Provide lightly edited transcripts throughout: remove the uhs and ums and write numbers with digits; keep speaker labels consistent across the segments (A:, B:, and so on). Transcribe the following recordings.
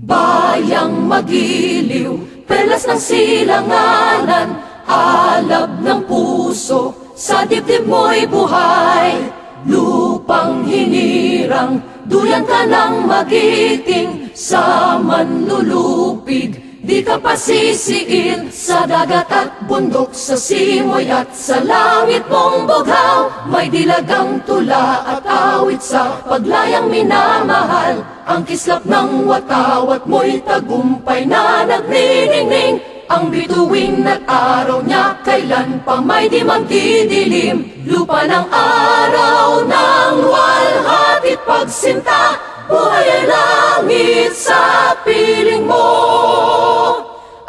A: Bayang magiliw, perlas ng silanganan, alab ng puso, sa dibdib mo'y buhay. Lupang hinirang, duyan ka ng magiting, sa manlulupig, di ka pasisiin. Sa dagat at bundok, sa simoy at sa langit mong bughaw, may dilagang tula at awit sa paglayang minamahal. Ang kislap ng watawat mo'y tagumpay na nagniningning. Ang bituin at araw niya kailan pa may di magdidilim. Lupa ng araw ng walhatit pagsinta, buhay ay langit sa piling mo.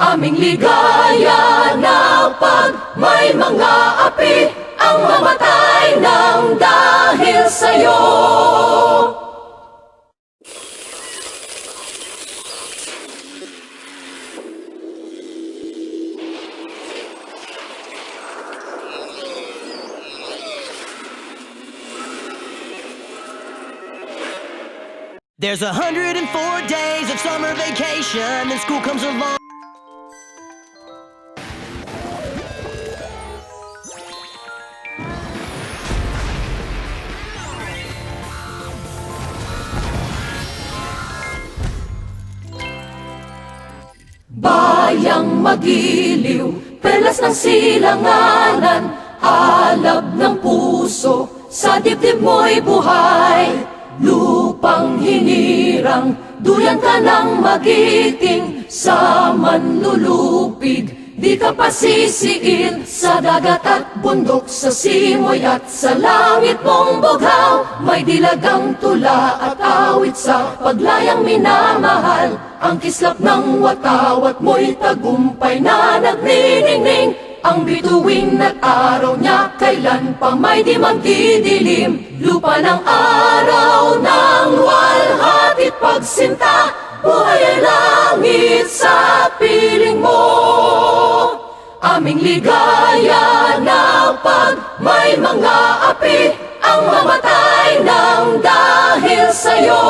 A: Aming ligaya na pag may mga api ang mamatay ng dahil sa'yo.
B: There's 104 days of summer vacation, and school comes along.
A: Bayang magiliw, perlas ng silanganan, alab ng puso, sa dibdib mo'y buhay. Lupang hinirang, duyan ka ng magiting, sa manlulupig, di ka pasisiin. Sa dagat at bundok, sa simoy at sa langit mong bughaw, may dilagang tula at awit sa paglayang minamahal. Ang kislap ng watawat mo'y tagumpay na nagniningning. Ang bituin at araw niya kailan pa may di magdidilim. Lupa ng araw ng walhatit pagsinta, buhay ay langit sa piling mo. Aming ligaya na pag may mga api ang mamatay ng dahil sa'yo.